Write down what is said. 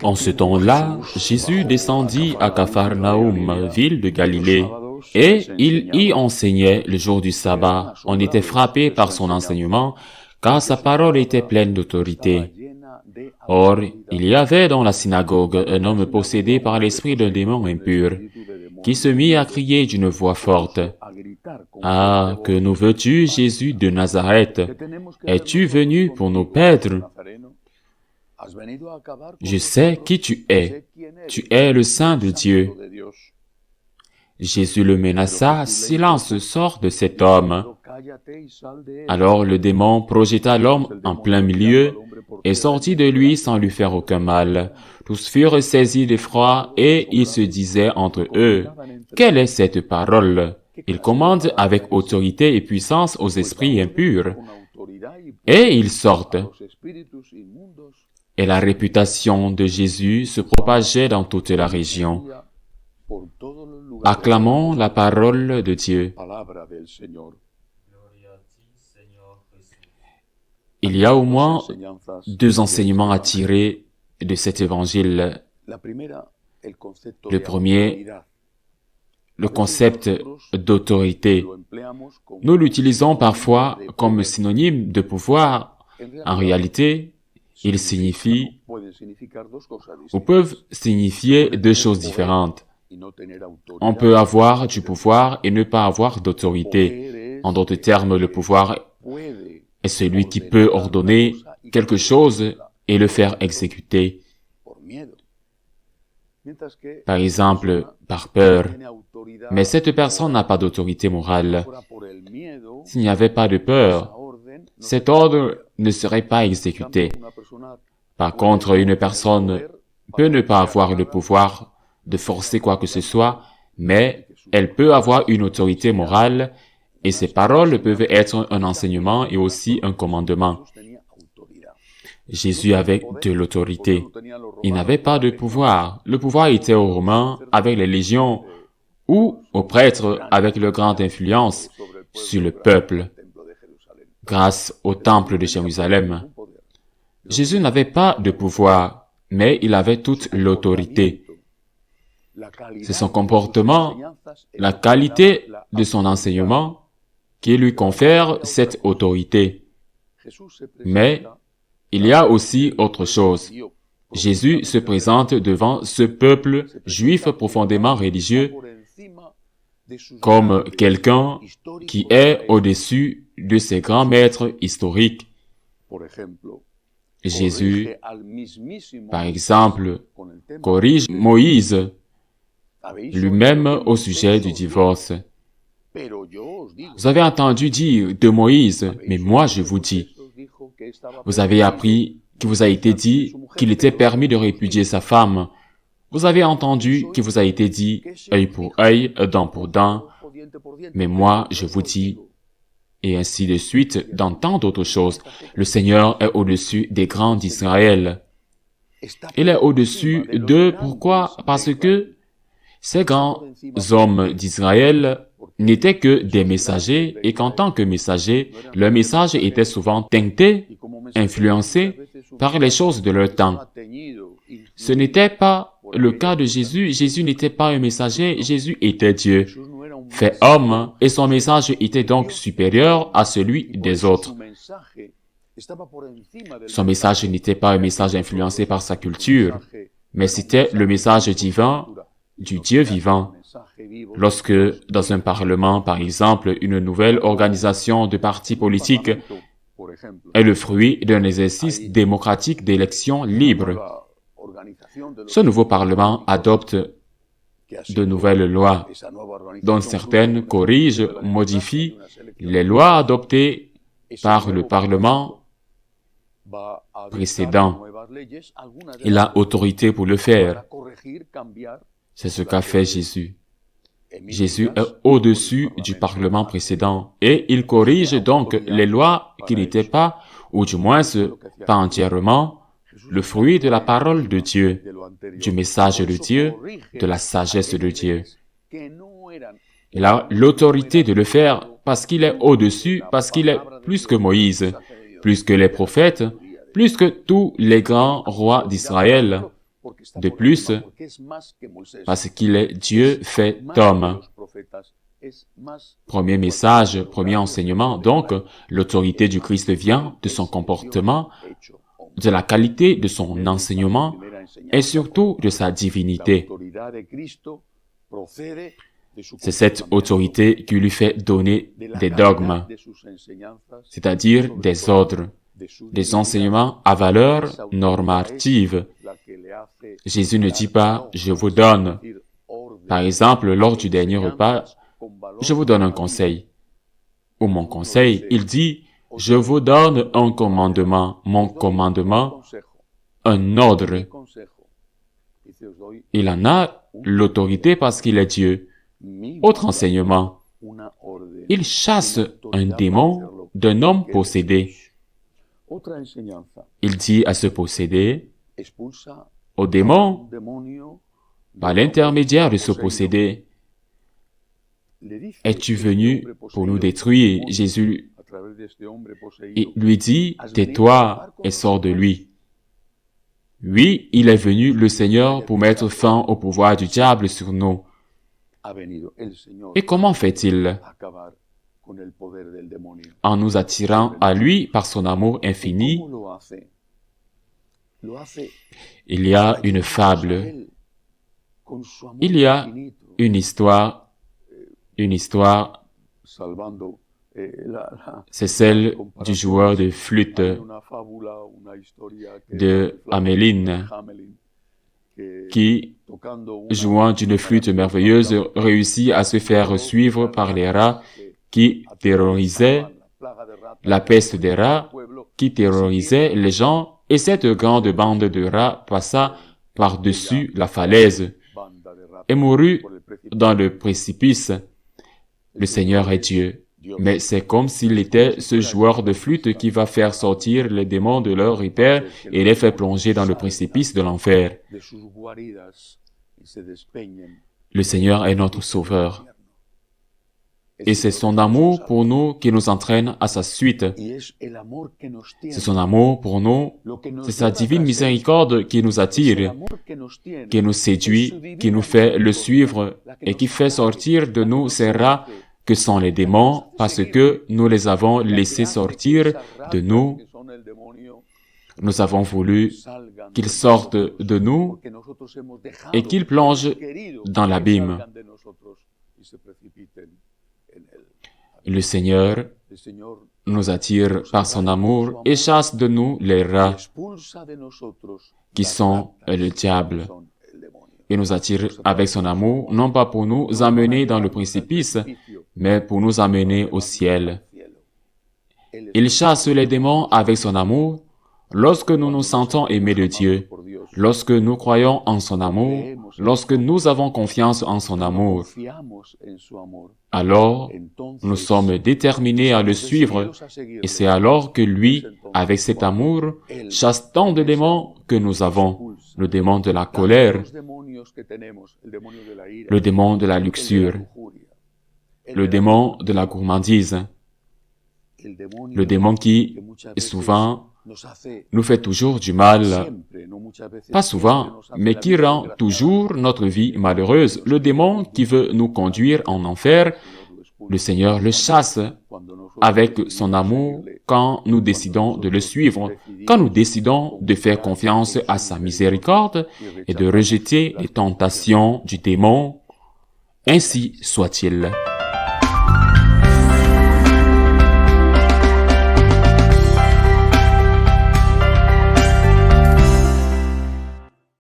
En ce temps-là, Jésus descendit à Capharnaüm, ville de Galilée, et il y enseignait le jour du sabbat. On était frappé par son enseignement, car sa parole était pleine d'autorité. Or, il y avait dans la synagogue un homme possédé par l'esprit d'un démon impur, qui se mit à crier d'une voix forte, « Ah, que nous veux-tu, Jésus de Nazareth? Es-tu venu pour nous perdre? Je sais qui tu es le Saint de Dieu. » Jésus le menaça, « Silence, sors de cet homme. » Alors le démon projeta l'homme en plein milieu et sortit de lui sans lui faire aucun mal. Tous furent saisis d'effroi et ils se disaient entre eux, « Quelle est cette parole? Il commande avec autorité et puissance aux esprits impurs. » Et ils sortent. Et la réputation de Jésus se propageait dans toute la région. Acclamons la parole de Dieu. Il y a au moins deux enseignements à tirer de cet évangile. Le premier, le concept d'autorité. Nous l'utilisons parfois comme synonyme de pouvoir. En réalité, il signifie ou peuvent signifier deux choses différentes. On peut avoir du pouvoir et ne pas avoir d'autorité. En d'autres termes, le pouvoir est celui qui peut ordonner quelque chose et le faire exécuter. Par exemple, par peur. Mais cette personne n'a pas d'autorité morale. S'il n'y avait pas de peur, cet ordre ne serait pas exécuté. Par contre, une personne peut ne pas avoir le pouvoir de forcer quoi que ce soit, mais elle peut avoir une autorité morale et ses paroles peuvent être un enseignement et aussi un commandement. Jésus avait de l'autorité. Il n'avait pas de pouvoir. Le pouvoir était aux Romains avec les légions ou aux prêtres avec leur grande influence sur le peuple grâce au temple de Jérusalem. Jésus n'avait pas de pouvoir, mais il avait toute l'autorité. C'est son comportement, la qualité de son enseignement qui lui confère cette autorité. Mais il y a aussi autre chose. Jésus se présente devant ce peuple juif profondément religieux comme quelqu'un qui est au-dessus de ses grands maîtres historiques. Jésus, par exemple, corrige Moïse lui-même au sujet du divorce. Vous avez entendu dire de Moïse, mais moi je vous dis. Vous avez appris qu'il vous a été dit qu'il était permis de répudier sa femme. Vous avez entendu qu'il vous a été dit œil pour œil, dent pour dent. Mais moi je vous dis, et ainsi de suite, dans tant d'autres choses. Le Seigneur est au-dessus des grands d'Israël. Il est au-dessus d'eux, pourquoi? Parce que ces grands hommes d'Israël n'étaient que des messagers, et qu'en tant que messagers, leur message était souvent teinté, influencé par les choses de leur temps. Ce n'était pas le cas de Jésus. Jésus n'était pas un messager, Jésus était Dieu, fait homme, et son message était donc supérieur à celui des autres. Son message n'était pas un message influencé par sa culture, mais c'était le message divin du Dieu vivant. Lorsque, dans un parlement, par exemple, une nouvelle organisation de partis politiques est le fruit d'un exercice démocratique d'élections libres, ce nouveau parlement adopte de nouvelles lois, dont certaines corrigent, modifient les lois adoptées par le Parlement précédent. Il a autorité pour le faire. C'est ce qu'a fait Jésus. Jésus est au-dessus du Parlement précédent et il corrige donc les lois qui n'étaient pas, ou du moins pas entièrement, le fruit de la parole de Dieu, du message de Dieu, de la sagesse de Dieu. Il a l'autorité de le faire parce qu'il est au-dessus, parce qu'il est plus que Moïse, plus que les prophètes, plus que tous les grands rois d'Israël. De plus, parce qu'il est Dieu fait homme. Premier message, premier enseignement, donc, l'autorité du Christ vient de son comportement, de la qualité de son enseignement et surtout de sa divinité. C'est cette autorité qui lui fait donner des dogmes, c'est-à-dire des ordres, des enseignements à valeur normative. Jésus ne dit pas « je vous donne ». Par exemple, lors du dernier repas, « je vous donne un conseil ». Ou mon conseil, il dit « je vous donne un commandement ». Mon commandement, un ordre. Il en a l'autorité parce qu'il est Dieu. Autre enseignement, il chasse un démon d'un homme possédé. Il dit à ce possédé, au démon, par l'intermédiaire de ce possédé, es-tu venu pour nous détruire? Jésus lui dit, tais-toi et sors de lui. Oui, il est venu, le Seigneur, pour mettre fin au pouvoir du diable sur nous. Et comment fait-il? En nous attirant à lui par son amour infini. Il y a une fable, il y a une histoire, c'est celle du joueur de flûte de Hamelin, qui, jouant d'une flûte merveilleuse, réussit à se faire suivre par les rats qui terrorisaient, la peste des rats qui terrorisait les gens, et cette grande bande de rats passa par-dessus la falaise et mourut dans le précipice. Le Seigneur est Dieu, mais c'est comme s'il était ce joueur de flûte qui va faire sortir les démons de leur repère et les fait plonger dans le précipice de l'enfer. Le Seigneur est notre Sauveur. Et c'est son amour pour nous qui nous entraîne à sa suite. C'est son amour pour nous, c'est sa divine miséricorde qui nous attire, qui nous séduit, qui nous fait le suivre et qui fait sortir de nous ces rats que sont les démons parce que nous les avons laissés sortir de nous. Nous avons voulu qu'ils sortent de nous et qu'ils plongent dans l'abîme. Le Seigneur nous attire par son amour et chasse de nous les rats qui sont le diable. Il nous attire avec son amour, non pas pour nous amener dans le précipice, mais pour nous amener au ciel. Il chasse les démons avec son amour. Lorsque nous nous sentons aimés de Dieu, lorsque nous croyons en son amour, lorsque nous avons confiance en son amour, alors nous sommes déterminés à le suivre, et c'est alors que lui, avec cet amour, chasse tant de démons que nous avons, le démon de la colère, le démon de la luxure, le démon de la gourmandise, le démon qui, souvent, nous fait toujours du mal, pas souvent, mais qui rend toujours notre vie malheureuse. Le démon qui veut nous conduire en enfer, le Seigneur le chasse avec son amour quand nous décidons de le suivre, quand nous décidons de faire confiance à sa miséricorde et de rejeter les tentations du démon. Ainsi soit-il.